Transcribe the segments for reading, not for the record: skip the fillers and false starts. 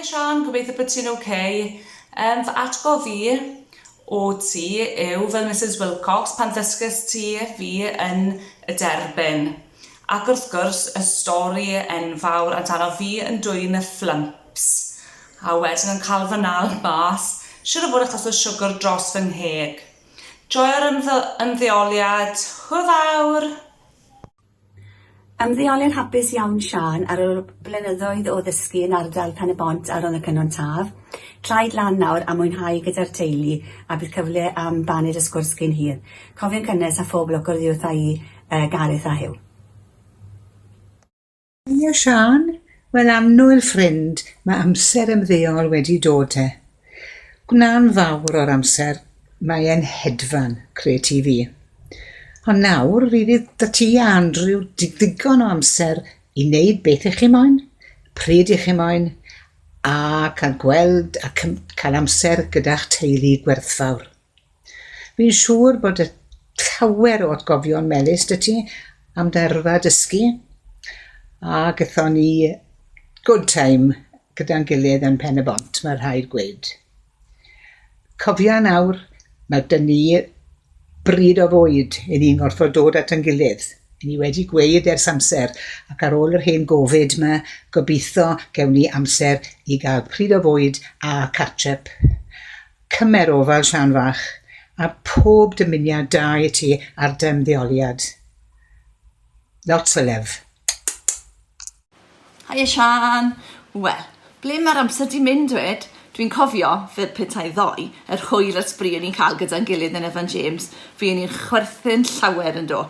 Sian, gobeithio bod ti'n okay. Fy atgof fi o ti yw fel Mrs Wilcox pan ddysgus ti fi yn y derbyn. Ac wrth gwrs y stori enfawr amdano fi yn dwyn y flumps. A wedyn yn cael fy nal mas, siŵr o fod achos o siwgr dros fy ngheg. Joio'r ymddeoliad, hwyl fawr! Ymddeoliad hapus iawn Sian ar y blynyddoedd o ddysgu yn ardal Pen y Bont ar ôl y Cynon Taf. Traed lan nawr a mwynhau gyda'r teulu a bydd cyfle am baned y sgwrs cyn hir. Cofion cynnes a phob lwc o'r ddiwrth i Gareth a Hyw. Ia Sian, wel am Nwyl ffrind, mae amser ymddeol wedi dod te. Gwna'n fawr o'r amser, mae e'n hedfan creu ti fi. Ond nawr, rydd da ti a Andrew digon o amser i wneud beth ych chi moyn, pryd ych chi moyn, a cael gweld a cael amser gyda'ch teulu gwerthfawr. Fi'n siŵr bod y llawer o atgofion melys dy ti am derfa dysgu, a gython ni good time gyda'n gilydd yn Pen y Bont, mae'r rhaid gweud. Cofia nawr, mae dyn ni bryd o fwyd i ni'n gorfod dod at yn gilydd. I ni wedi gweud ers amser ac ar ôl yr hen Covid yma, gobeithio gewn ni amser i gael pryd o fwyd a catch-up. Cymer ofal Sian fach a pob dymuniad da i ti ar dy ymddeoliad. Lots o lef. Hiya Sian. Wel, ble mae'r amser di mynd dweud? Dwi'n cofio fel petai ddoi, yr hwyl at bri o'n i'n cael gyda'n gilydd yn Evan James, fi o'n i'n chwerthu'n llawer yn do,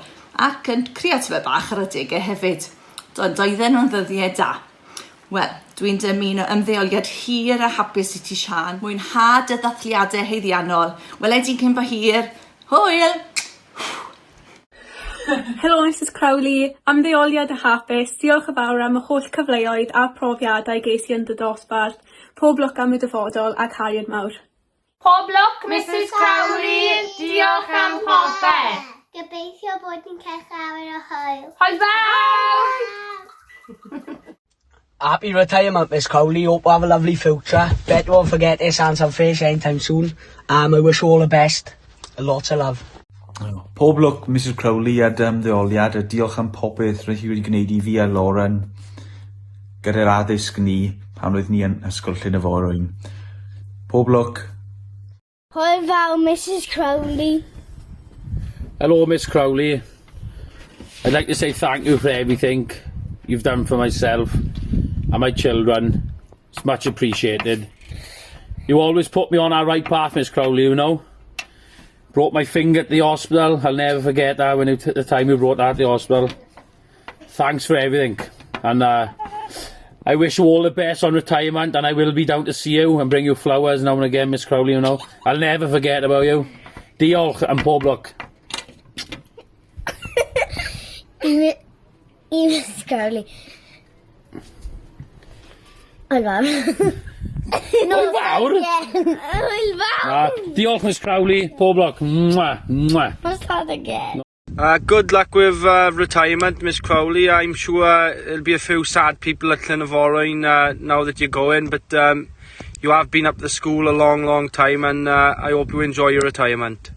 ac yn creatif bach ar adegau hefyd. Doedden nhw'n ddyddiau da. Wel, dwi'n dymuno ymddeoliad hir a hapus i ti Sian, mwynhad y ddathliadau heiddiannol. Weledi'n cyn bo hir. Hwyl! Helo Mrs Crowley, ymddeoliad a hapus, diolch yn fawr am y holl cyfleoedd a profiadau ges i yn dy dosbarth. Pob lwc am y dyfodol a cariad mawr. Pob lwc Mrs Crowley, diolch am popeth. Gobeithio bod ni'n cael llawer o hwyl. Hwyl fawr! Happy retirement, Miss Crowley. Hope you have a lovely future. Bet you won't forget this and some fish anytime soon. I wish you all the best. Lots of love. Pob lwc Mrs Crowley a ymddeoliad a diolch am popeth rydych chi wedi gwneud i fi a Lauren gyda'r addysg ni pan roedd ni yn ysgol Llyn-y-Forwyn. Pob lwc. Hwyl fawr Mrs Crowley. Hello Miss Crowley. I'd like to say thank you for everything you've done for myself and my children. It's much appreciated. You always put me on our right path, Miss Crowley, you know. Broke my finger at the hospital. I'll never forget that when the time you brought that at the hospital. Thanks for everything. And I wish you all the best on retirement, and I will be down to see you and bring you flowers now and again, Miss Crowley, you know. I'll never forget about you. Diolch and pob lwc. Miss Crowley. Hwyl fawr. Hwyl fawr? Hwyl fawr. Diolch Miss Crowley, pob lwc. Mwah, mwah. What's that again? Good luck with retirement, Miss Crowley. I'm sure there'll be a few sad people at Llyn-y-Forwyn now that you're going, but you have been up the school a long, long time, and I hope you enjoy your retirement.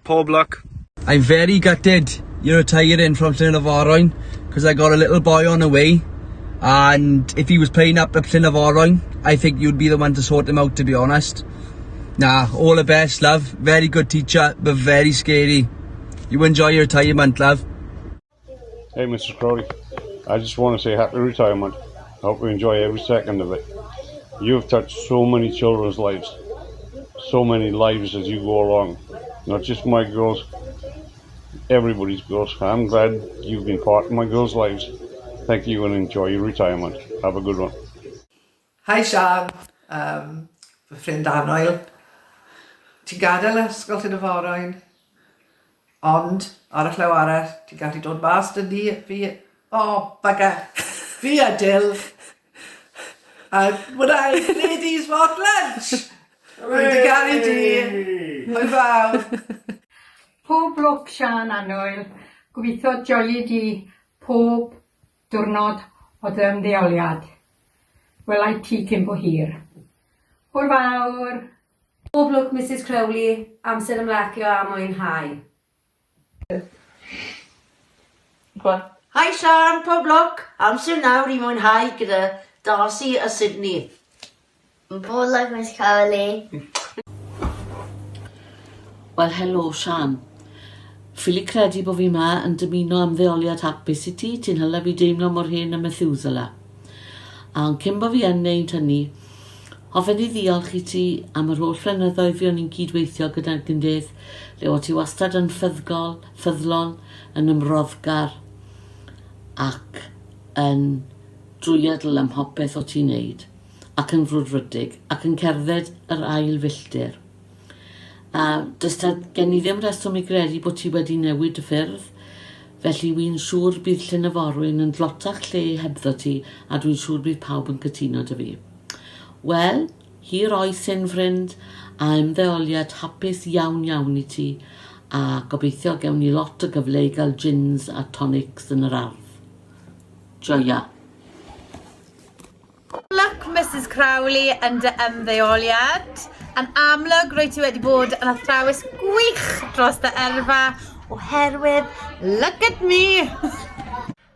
Pob luck. I'm very gutted you're retiring from Llyn-y-Forwyn, because I got a little boy on the way, and if he was playing up at Llyn-y-Forwyn, I think you'd be the one to sort him out, to be honest. Nah, all the best, love. Very good teacher, but very scary. You enjoy your retirement, love. Hey, Mrs Crowley. I just want to say happy retirement. I hope you enjoy every second of it. You have touched so many children's lives. So many lives as you go along. Not just my girls, everybody's girls. I'm glad you've been part of my girls' lives. Thank you and enjoy your retirement. Have a good one. Hi Sian, fy ffrind Anwyl. Ti'n gadael ysgol Llyn-y-Forwyn, ond ar y llaw arall, ti'n gallu dod mas dy ni, baga, fi a Dill. And would I ladies want lunch? Wedi cael ei di. Hwyl fawr. Pob lwc Sian Anwyl, gobeithio joio di pob diwrnod o dy ymddeoliad. welai ti cyn bo hir. Hwyl fawr. Pob lwc Mrs Crowley, amser ymlacio a mwynhau. Hi Sian, pob lwc. Amser nawr I mwynhau gyda Darcy a Sydney. Pob lwc Miss Crowley. Wel, helo, Sian. Ffili credu bod fi yma yn dymuno ymddeoliad hapus I ti, ti'n hala fi deimlo mor hen a Methuselah. A ond cyn bod fi yn neud hynny, hoffen I ddiolch I ti am yr holl flynyddoedd fi o'n i'n cydweithio gyda'r gyndydd, le o ti wastad yn ffyddlon, yn ymroddgar, ac yn drwyadl am hopeth o ti'n neud, ac yn frwdfrydig, ac yn cerdded yr ail filltir. Does gen I ddim rheswm I gredu bod ti wedi newid y ffyrdd, felly wy'n siŵr bydd Llyn-y-Forwyn yn dlotach lle hebddo ti, a dwi'n siŵr bydd pawb yn cytuno dy fi. Wel, hir oes ein ffrind, a ymddeoliad hapus iawn I ti, a gobeithio gewn ni lot o gyfle I gael gins a tonics yn yr ardd. Joia. Look, Mrs Crowley yn dy ymddeoliad. Yn amlwg rwy ti wedi bod yn athrawes gwych dros dy erfa oherwydd look at me.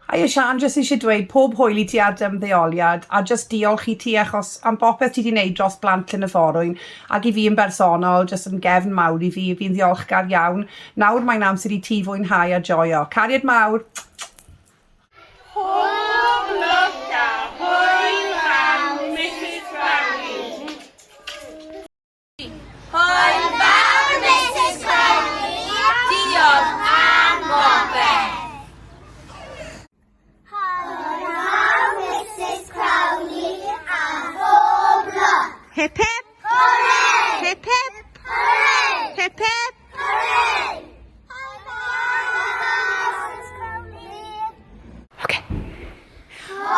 Hi Sian, jyst eisiau dweud pob hwyl I ti ar dy ymddeoliad a jyst diolch I ti achos am bopeth ti wedi wneud dros blant Llyn-y-Forwyn ac I fi yn bersonol, jyst yn gefn mawr I fi, fi'n ddiolchgar iawn. Nawr mae'n amser I ti fwynhau a joio. Cariad mawr. Pob lwc a hwyl am Mrs Crowley. Hwyl fawr, Mrs Crowley. Diolch am bopeth. Hwyl Mrs Crowley am pob lwc. Hip hip. Hooray! Hip hip. Hooray! Hip hip. Hooray!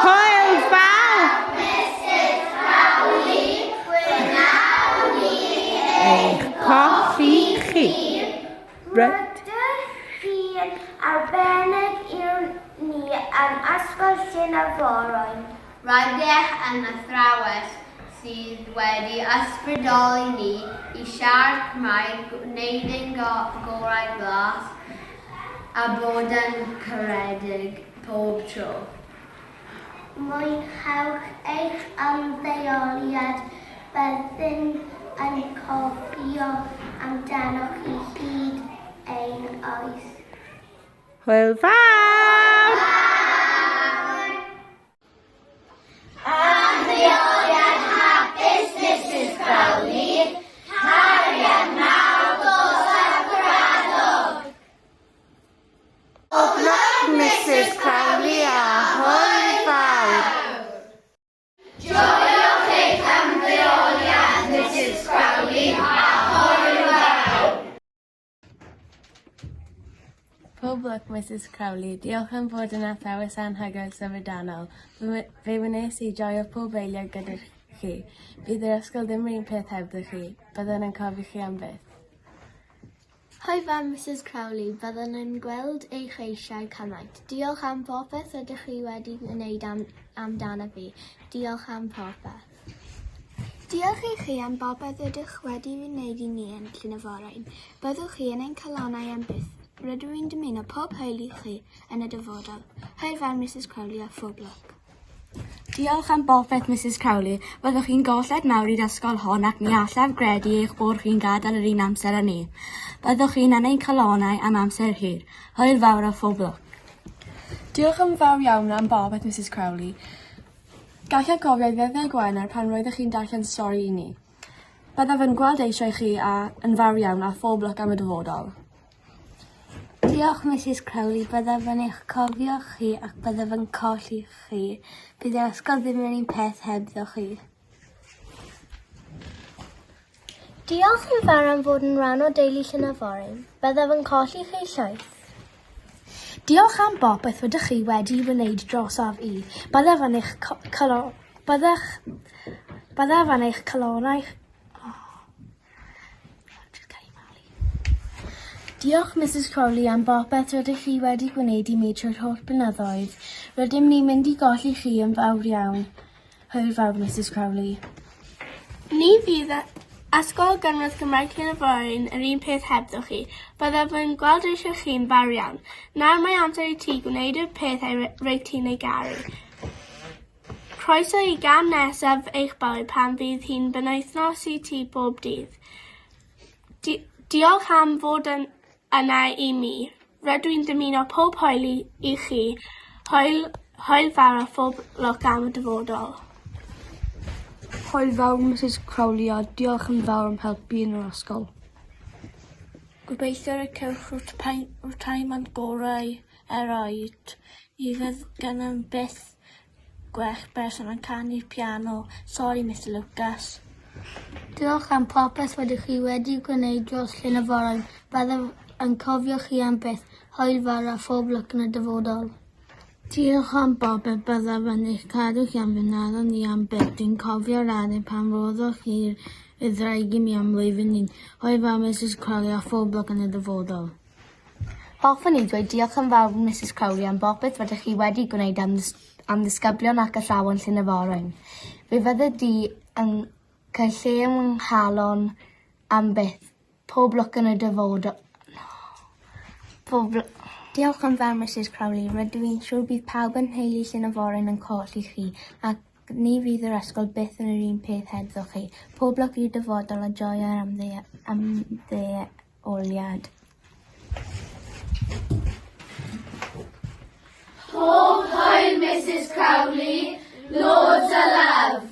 Hwyl fawr. Mrs Crowley, gwynaw ni Eich coffi chi. Rydych chi'n arbennig i'r ni yn ysgol Llyn-y-Forwyn. Rydych yn athrawes sydd wedi ysbrydoli ni I siarad Cymraeg, gwneud ein gorau glas a bod yn caredig pob tro. Mwynhewch eich ymddeoliad, byddwn yn cofio amdanoch I hyd ein oes. Hwyl fawr. Ymddeoliad hapus, Mrs Crowley. Cariad mawr dod â'r gwradwg. Pob lwc Mrs Crowley a hwyl fawr. Joiwch eich ymddeoliad, Mrs Crowley, a hwyl fawr. Pob lwc Mrs Crowley, diolch am fod yn athrawes anhygoel sefydliadol. Fe wnes I joio pob eiliad gyda chi. Bydd yr ysgol ddim yr un peth hebddo chi. Byddwn yn cofio chi am byth. Hwyl fawr Mrs Crowley, byddwn yn gweld eich eisiau cymaint. Diolch am popeth ydych chi wedi gwneud amdano fi. Diolch am popeth. Diolch I chi am bopeth ydych wedi wneud I ni yn Llyn-y-Forwyn. Byddwch chi yn ein calonau am byth. Rydw i'n dymuno pob hwyl I chi yn y dyfodol. Hwyl fawr Mrs Crowley a phob lwc. Diolch am bopeth Mrs Crowley. Byddwch chi'n golled mawr i'r ysgol hon ac ni allaf gredu eich bod chi'n gadael yr un amser â ni. Byddwch chi'n yn ein calonau am amser hir. Hwyl fawr a phob lwc. Diolch yn fawr iawn am bopeth Mrs Crowley. Gallaf cofio ddedau Gwener pan roeddech chi'n darllen stori I ni. Byddaf yn gweld eisiau chi yn fawr iawn a phob lwc am y dyfodol. Diolch Mrs Crowley, byddaf yn eich cofio chi ac byddaf yn colli chi. Bydd yr ysgol ddim yn un peth hebddo chi. Diolch yn fawr am fod yn rhan o deulu Llyn-y-Forwyn. Byddaf yn colli chi llwyth. Diolch am bopeth ydych chi wedi wneud drosaf I. Byddaf yn eich calonau. Diolch Mrs Crowley am bopeth rydych chi wedi gwneud I mi trwy'r holl blynyddoedd. Rydym ni'n mynd I golli chi yn fawr iawn. Hwyl fawr, Mrs Crowley. Ni fydd ysgol gynradd Cymraeg Llyn-y-Fawr yr un peth hebddoch chi. Byddaf yn gweld eisiau chi'n fawr iawn. Nawr mae amser i ti gwneud y pethau rhaid ti'n ei garu. Croeso i gam nesaf eich bywyd pan fydd hi'n benwythnos i ti bob dydd. Diolch am fod yna i mi. Rydw i'n dymuno pob hwyl i chi. Hwyl fawr a phob lwc am y dyfodol. Hwyl fawr, Mrs Crowley, a diolch yn fawr am helpu yn yr ysgol. Gobeithio y cewch retirement gorau erioed. I fydd gennym byth gwech berson yn canu'r piano. Sorry, Mr Lucas. Diolch am popeth wedi chi wedi gwneud dros Llyn-y-Fawr. Byddaf yn cofio chi am byth. Hwyl fawr a phob lwc yn y dyfodol. Diolch am bobeth byddaf yn eich cadw chi am fynnadon ni am byth. Dwi'n cofio radau pan roeddech chi'r ddreigu mi am blwyddyn un. Hwyl fawr, Mrs Crowley, a phob lwc yn y dyfodol. Hoffwn i dweud diolch yn fawr, Mrs Crowley, am bopeth rydych chi wedi gwneud am ddisgyblion ac athrawon Llyn-y-Fawr. Fe fydde di yn cael lle yng nghalon am byth. Pob lwc yn y dyfodol. Diolch yn fawr, Mrs Crowley. Rydw i'n siŵr bydd pawb yn heulu Llyn-y-Fawr yn colli chi, ac ni fydd yr ysgol byth yn yr un peth heddoch chi. Pob lwc i'r dyfodol a joio ar ymddeoliad. Pob hwyl, Mrs Crowley. Loads o love.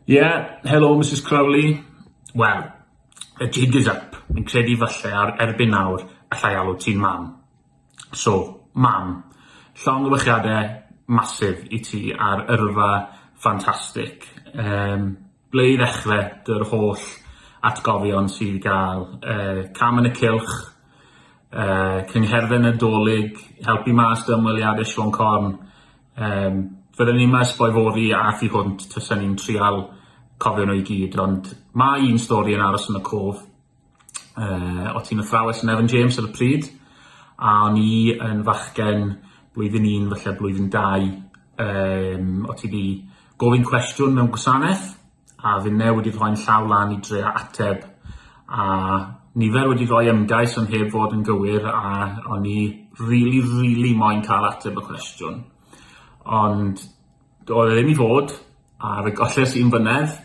Yeah, hello Mrs Crowley. Well, the jig is up. Mi'n credu falle ar erbyn nawr allai alw ti'n mam. So, mam, llongyfarchiadau masif i ti ar yrfa ffantastig. Ble i ddechrau dy'r holl atgofion sydd i gael cam yn y cylch, cyngherddau Nadolig, helpu mas ymweliadau Siôn Corn. Fydden ni'n mas boifori a thi hwnt tysen ni'n trial cofio nhw i gyd, ond mae un stori yn aros yn y cof. O ti'n athrawes yn Evan James ar y pryd, a o'n i yn fachgen blwyddyn 1, falle blwyddyn 2. O ti di gofyn cwestiwn mewn gwasanaeth, a finne wedi rhoi'n llaw lan i drea ateb, a nifer wedi rhoi ymgais ond heb fod yn gywir, a o'n i really moyn cael ateb y cwestiwn. Ond oedd e ddim i fod, a fe golles i'n fynedd,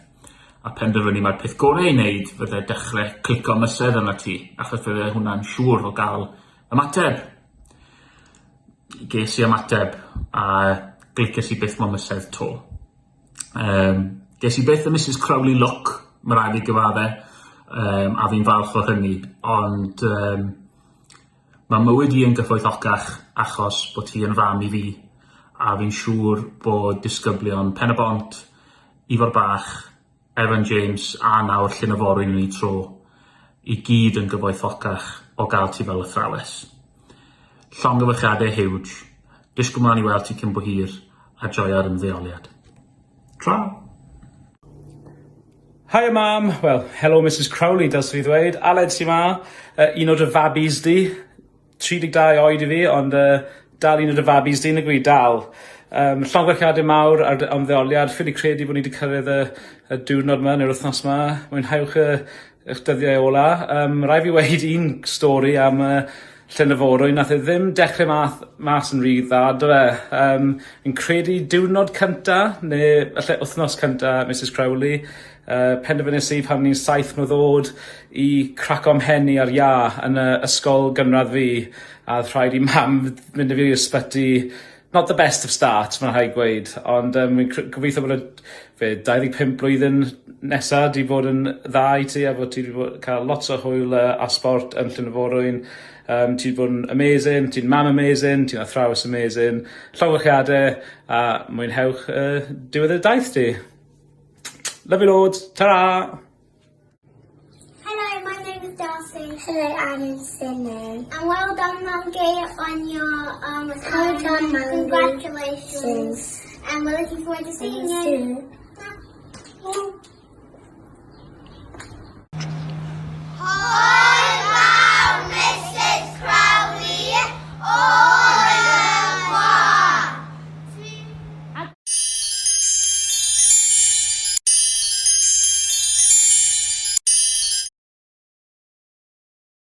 a penderfynu mae'r peth gorau i wneud fydde dechrau clico mysedd yna ti, achos fydde hwnna'n siŵr o gael ymateb. Ges i ymateb, a glices i byth mewn mysedd to. Ges i byth y Mrs Crowley look, mae rhaid i gyfaddau, a fi'n falch o hynny, ond mae mywyd i yn gyfoethocach achos bod ti yn fam i fi, a fi'n siŵr bod disgyblion Pen y Bont, Ifor Bach, Evan James a nawr Llyn-y-Fawr yn ei tro i gyd yn gyfoethocach o gael ti fel athrawes. Llongyfarchiadau huge. Disgwyl mlaen i weld ti cyn bo hir a joio'r ymddeoliad. Tra! Hiya mam, well, hello Mrs Crowley, dylse fi ddweud. Aled si ma, un o'r fabis di, 32 oed i fi, ond dal un o'r fabis di yn y gwi dal. Llongyfarchiadau mawr ar ymddeoliad, ffili credu bod ni wedi cyrraedd y diwrnod yma, neu'r wythnos yma. Mwynhewch eich dyddiau ola. Rai fi wedi un stori am Llyn-y-Fawr, nath e ddim dechrau mas yn rhydd dda, do fe. Yn credu diwrnod cynta, neu wythnos cynta, Mrs Crowley, penderfynus i pan ni'n 7 mlynedd oed i craco mhenni ar ia yn y ysgol gynradd fi, a rhaid i mam mynd â fi i ysbyty. Not the best of start, mae'n rhaid gweud, ond mi'n gobeithio bod 25 blwyddyn nesaf di bod yn dda i ti, a bod ti wedi cael lot o hwyl a sport yn Llyn-y-Fawr. Ti wedi bod yn amazing, ti'n mam amazing, ti'n athrawes amazing. Llongyfarchiadau a mwynhewch diwedd y daith ti. Love you loads, ta-ra! Hello, my name is Darcy. Hello, I'm Sydney. And well done, Mangi, on your retirement. Congratulations. And we're looking forward to seeing you. Hi!